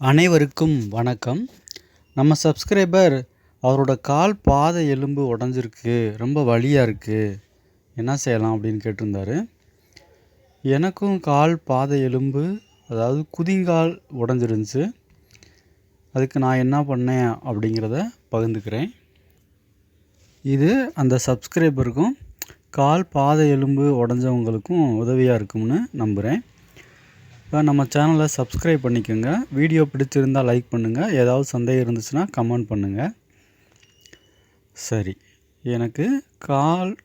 அனைவருக்கும் வணக்கம். நம்ம சப்ஸ்கிரைபர் அவரோட கால் பாத எலும்பு உடஞ்சிருக்கு, ரொம்ப வலியாக இருக்குது, என்ன செய்யலாம் அப்படின்னு கேட்டிருந்தாரு. எனக்கும் கால் பாத எலும்பு, அதாவது குதிங்கால் உடஞ்சிருந்துச்சு. அதுக்கு நான் என்ன பண்ணேன் அப்படிங்கிறத பகிர்ந்துக்கிறேன். இது அந்த சப்ஸ்கிரைபருக்கும் கால் பாத எலும்பு உடஞ்சவங்களுக்கும் உதவியாக இருக்கும்னு நம்புகிறேன். இப்போ நம்ம சேனலை சப்ஸ்கிரைப் பண்ணிக்கோங்க. வீடியோ பிடிச்சிருந்தால் லைக் பண்ணுங்கள். ஏதாவது சந்தேகம் இருந்துச்சுன்னா கமெண்ட் பண்ணுங்கள். சரி, எனக்கு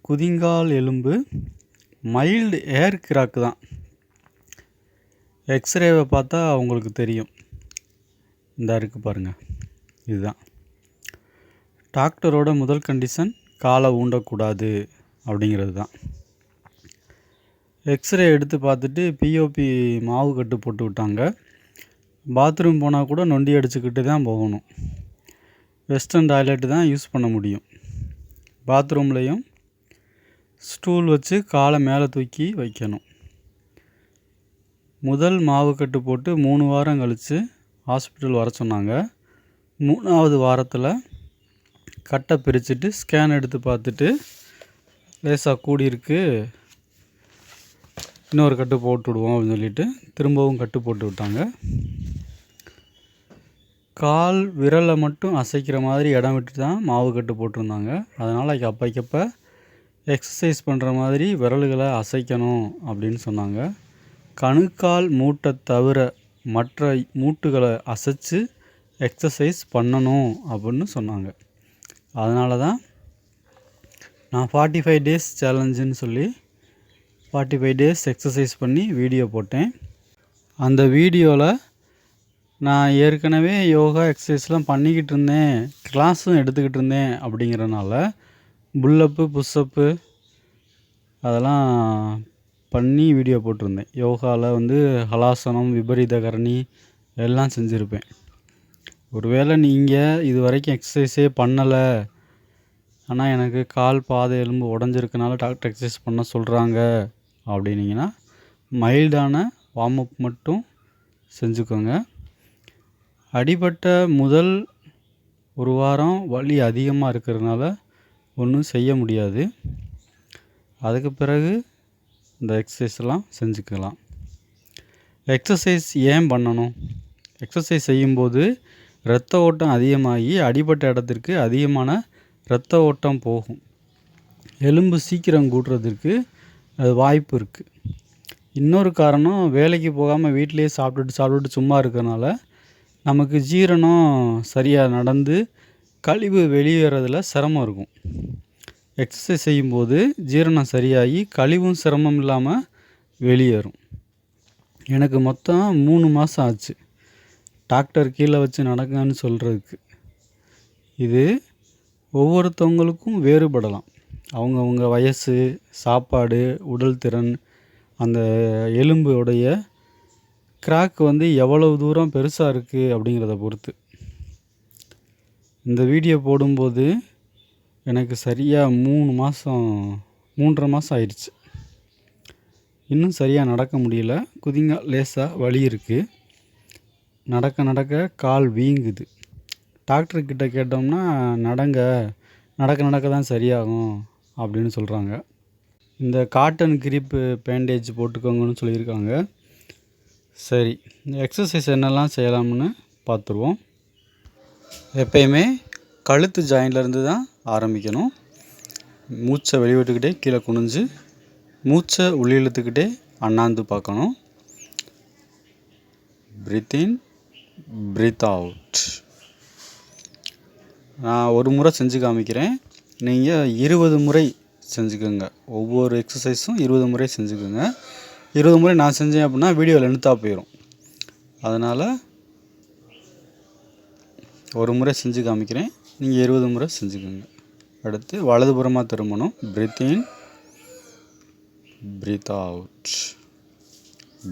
குதிங்கால் எலும்பு மைல்டு ஏர் கிராக்கு தான். எக்ஸ்ரேவை பார்த்தா உங்களுக்கு தெரியும். இந்த இருக்குது பாருங்கள், இதுதான். டாக்டரோட முதல் கண்டிஷன் காலை ஊண்டக்கூடாது அப்படிங்கிறது தான். எக்ஸ்ரே எடுத்து பார்த்துட்டு பிஓபி மாவு கட்டு போட்டு விட்டாங்க. பாத்ரூம் போனால் கூட நொண்டி அடிச்சுக்கிட்டு தான் போகணும். வெஸ்டர்ன் டாய்லெட்டு தான் யூஸ் பண்ண முடியும். பாத்ரூம்லேயும் ஸ்டூல் வச்சு காலை மேலே தூக்கி வைக்கணும். முதல் மாவு கட்டு போட்டு 3 வாரம் கழித்து ஹாஸ்பிட்டல் வர சொன்னாங்க. 3ஆவது வாரத்தில் கட்டை பிரிச்சுட்டு ஸ்கேன் எடுத்து பார்த்துட்டு லேசாக கூடியிருக்கு, இன்னொரு கட்டு போட்டு விடுவோம் அப்படின்னு சொல்லிட்டு திரும்பவும் கட்டு போட்டு விட்டாங்க. கால் விரலை மட்டும் அசைக்கிற மாதிரி இடம் விட்டு தான் மாவு கட்டு போட்டிருந்தாங்க. அதனால் அப்பைக்கப்போ எக்ஸசைஸ் பண்ணுற மாதிரி விரல்களை அசைக்கணும் அப்படின்னு சொன்னாங்க. கணுக்கால் மூட்டை தவிர மற்ற மூட்டுகளை அசைச்சு எக்ஸசைஸ் பண்ணணும் அப்படின்னு சொன்னாங்க. அதனால தான் நான் 45 டேஸ் சேலஞ்சுன்னு சொல்லி 45 டேஸ் எக்ஸசைஸ் பண்ணி வீடியோ போட்டேன். அந்த வீடியோவில் நான் ஏற்கனவே யோகா எக்ஸசைஸ்லாம் பண்ணிக்கிட்டு இருந்தேன், கிளாஸும் எடுத்துக்கிட்டு இருந்தேன். அப்படிங்கிறனால புல்லப்பு புஷ்அப்பு அதெல்லாம் பண்ணி வீடியோ போட்டிருந்தேன். யோகாவில் ஹலாசனம், விபரீத கரணி எல்லாம் செஞ்சுருப்பேன். ஒருவேளை நீங்கள் இது வரைக்கும் எக்ஸசைஸே பண்ணலை, ஆனால் எனக்கு கால் பாத எலும்பு உடஞ்சிருக்கனால டாக்டர் எக்ஸசைஸ் பண்ண சொல்கிறாங்க அப்படின்னீங்கன்னா மைல்டான வார்ம் அப் மட்டும் செஞ்சுக்கோங்க. அடிபட்ட முதல் 1 வாரம் வலி அதிகமாக இருக்கிறதுனால ஒன்றும் செய்ய முடியாது. அதுக்கு பிறகு இந்த எக்ஸசைஸ்லாம் செஞ்சுக்கலாம். எக்ஸசைஸ் ஏன் பண்ணணும்? எக்ஸசைஸ் செய்யும்போது இரத்த ஓட்டம் அதிகமாகி அடிபட்ட இடத்திற்கு அதிகமான இரத்த ஓட்டம் போகும். எலும்பு சீக்கிரம் கூடுறதுக்கு அது வாய்ப்பு இருக்குது. இன்னொரு காரணம், வேலைக்கு போகாமல் வீட்டிலேயே சாப்பிட்டுட்டு சும்மா இருக்கிறனால நமக்கு ஜீரணம் சரியாக நடந்து கழிவு வெளியேறதில் சிரமம் இருக்கும். எக்ஸசைஸ் செய்யும்போது ஜீரணம் சரியாகி கழிவும் சிரமம் இல்லாமல் வெளியேறும். எனக்கு மொத்தம் 3 மாதம் ஆச்சு டாக்டர் கீழே வச்சு நடங்கன்னு சொல்கிறதுக்கு. இது ஒவ்வொருத்தவங்களுக்கும் வேறுபடலாம். அவங்கவுங்க வயசு, சாப்பாடு, உடல் திறன், அந்த எலும்புடைய கிராக் எவ்வளவு தூரம் பெருசாக இருக்குது அப்படிங்கிறத பொறுத்து. இந்த வீடியோ போடும்போது எனக்கு சரியாக 3.5 மாதம் ஆயிடுச்சு. இன்னும் சரியாக நடக்க முடியல. குதிங்கால் லேசாக வலி இருக்குது. நடக்க நடக்க கால் வீங்குது. டாக்டர்கிட்ட கேட்டோம்னா நடக்க தான் சரியாகும் அப்படின்னு சொல்கிறாங்க. இந்த காட்டன் கிரிப்பு பேண்டேஜ் போட்டுக்கோங்கன்னு சொல்லியிருக்காங்க. சரி, எக்ஸசைஸ் என்னெல்லாம் செய்யலாம்னு பார்த்துருவோம். எப்பயுமே கழுத்து ஜாயின்லேருந்து தான் ஆரம்பிக்கணும். மூச்சை வெளிவிட்டுக்கிட்டே கீழே குனிஞ்சு மூச்சை உள்ளே இழுத்துக்கிட்டே அண்ணாந்து பார்க்கணும். Breath in, breathe out. நான் ஒரு முறை செஞ்சு காமிக்கிறேன், நீங்கள் 20 முறை செஞ்சுக்கோங்க. ஒவ்வொரு எக்ஸசைஸும் 20 முறை செஞ்சுக்கோங்க. 20 முறை நான் செஞ்சேன் அப்படின்னா வீடியோ லென்த்தாக போயிடும். அதனால் ஒரு முறை செஞ்சு காமிக்கிறேன், நீங்கள் 20 முறை செஞ்சுக்கோங்க. அடுத்து வலதுபுறமாக திரும்பணும். Breathe in, breathe out,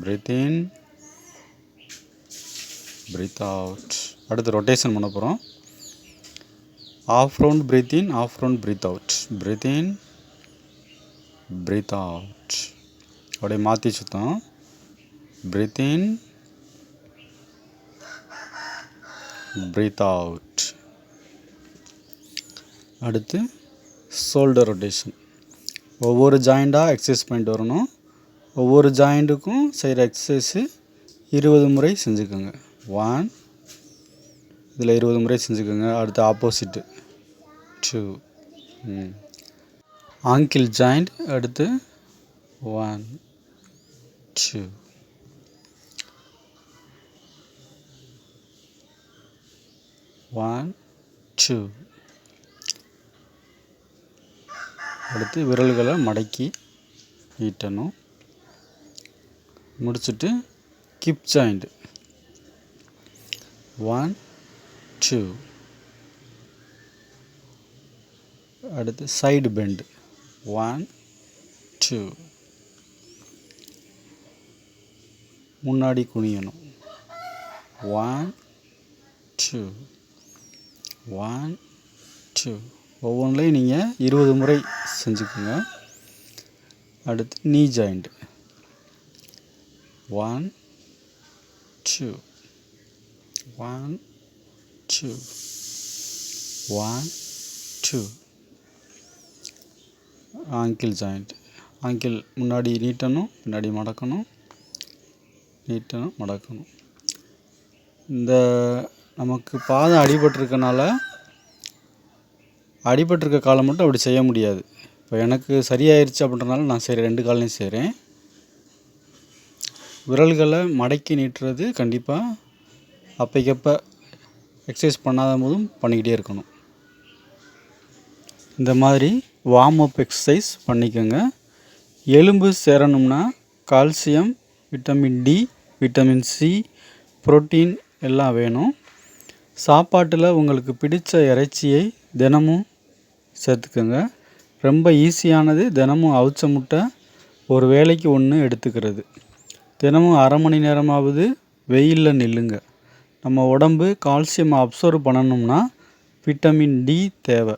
breathe in, breathe out. அடுத்து ரொட்டேஷன் பண்ண போகிறோம். Half round breathe in, half round breathe out. Breathe in, breathe out. அப்படியே மாற்றி சுத்தம். Breathe in, breathe out. அடுத்து ஷோல்டர் ரொட்டேஷன். ஒவ்வொரு ஜாயிண்டாக எக்ஸசைஸ் பண்ணிட்டு வரணும். ஒவ்வொரு ஜாயிண்ட்டுக்கும் செய்கிற எக்ஸசைஸு 20 முறை செஞ்சுக்கோங்க. 1 இதில் 20 முறை செஞ்சுக்கோங்க. அடுத்து ஆப்போசிட்டு 2 ஆங்கிள் ஜாயிண்ட். அடுத்து 1 2 1 2. அடுத்து விரல்களை மடக்கி நீட்டணும். முடிச்சுட்டு கிப் ஜாயிண்ட் 1 2. அடுத்து சைடு பெண்ட் 1 2. முன்னாடி குனியணும் 1 2 1 2. ஒவ்வொன்றிலையும் நீங்கள் 20 முறை செஞ்சுக்கோங்க. அடுத்து நீ ஜாயிண்ட் 1 2 1 2 1 2. Angle joint. ஆங்கிள் முன்னாடி நீட்டணும், பின்னாடி மடக்கணும், நீட்டணும், மடக்கணும். இந்த நமக்கு பாதம் அடிபட்டிருக்கனால அடிபட்டிருக்க காலம் மட்டும் அப்படி செய்ய முடியாது. இப்போ எனக்கு சரியாயிருச்சு அப்படின்றனால நான் சரி 2 காலையும் செய்கிறேன். விரல்களை மடக்கி நீட்டுறது கண்டிப்பாக அப்பைக்கப்போ எக்ஸசைஸ் பண்ணாத போதும் பண்ணிக்கிட்டே இருக்கணும். இந்த மாதிரி வார்ம் அப் எக்ஸசைஸ் பண்ணிக்கோங்க. எலும்பு சேரணும்னா calcium, vitamin D, vitamin C, protein எல்லாம் வேணும். சாப்பாட்டில் உங்களுக்கு பிடித்த இறைச்சியை தினமும் சேர்த்துக்கோங்க. ரொம்ப ஈஸியானது தினமும் அவிச்ச முட்டை ஒரு வேளைக்கு 1 எடுத்துக்கிறது. தினமும் அரை மணி நேரமாவது வெயிலில் நில்லுங்க. நம்ம உடம்பு கால்சியம் அப்சர்வ் பண்ணணும்னா விட்டமின் டி தேவை.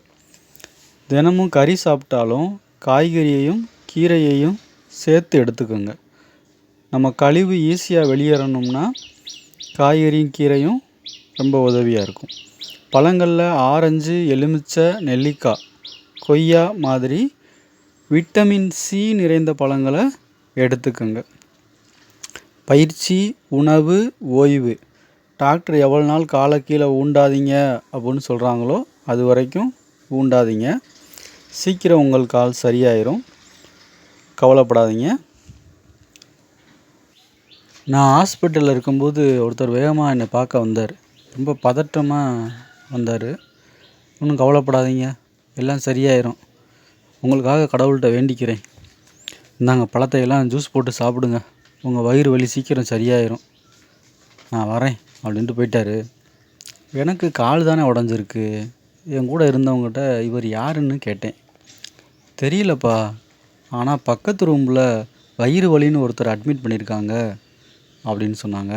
தினமும் கறி சாப்பிட்டாலும் காய்கறியையும் கீரையையும் சேர்த்து எடுத்துக்கோங்க. நம்ம கழிவு ஈஸியாக வெளியேறணும்னா காய்கறியும் கீரையும் ரொம்ப உதவியாக இருக்கும். பழங்களில் ஆரஞ்சு, எலுமிச்சை, நெல்லிக்காய், கொய்யா மாதிரி விட்டமின் சி நிறைந்த பழங்களை எடுத்துக்கோங்க. பயிற்சி, உணவு, ஓய்வு. டாக்டர் எவ்வளோ நாள் காலை கீழே ஊண்டாதீங்க அப்படின்னு சொல்கிறாங்களோ அது வரைக்கும் ஊண்டாதீங்க. சீக்கிரம் உங்கள் கால் சரியாயிரும், கவலைப்படாதீங்க. நான் ஹாஸ்பிட்டலில் இருக்கும்போது ஒருத்தர் வேகமாக என்னை பார்க்க வந்தார். ரொம்ப பதட்டமாக வந்தார். ஒன்றும் கவலைப்படாதீங்க, எல்லாம் சரியாயிரும், உங்களுக்காக கடவுள்கிட்ட வேண்டிக்கிறேன், இந்தாங்க பழத்தையெல்லாம் ஜூஸ் போட்டு சாப்பிடுங்க, உங்கள் வயிறு வலி சீக்கிரம் சரியாயிரும், நான் வரேன் அப்படின்ட்டு போயிட்டார். எனக்கு கால் தானே உடஞ்சிருக்கு. என் கூட இருந்தவங்ககிட்ட இவர் யாருன்னு கேட்டேன். தெரியலப்பா, ஆனால் பக்கத்து ரூமில் வயிறு வலின்னு ஒருத்தர் அட்மிட் பண்ணியிருக்காங்க அப்படின்னு சொன்னாங்க.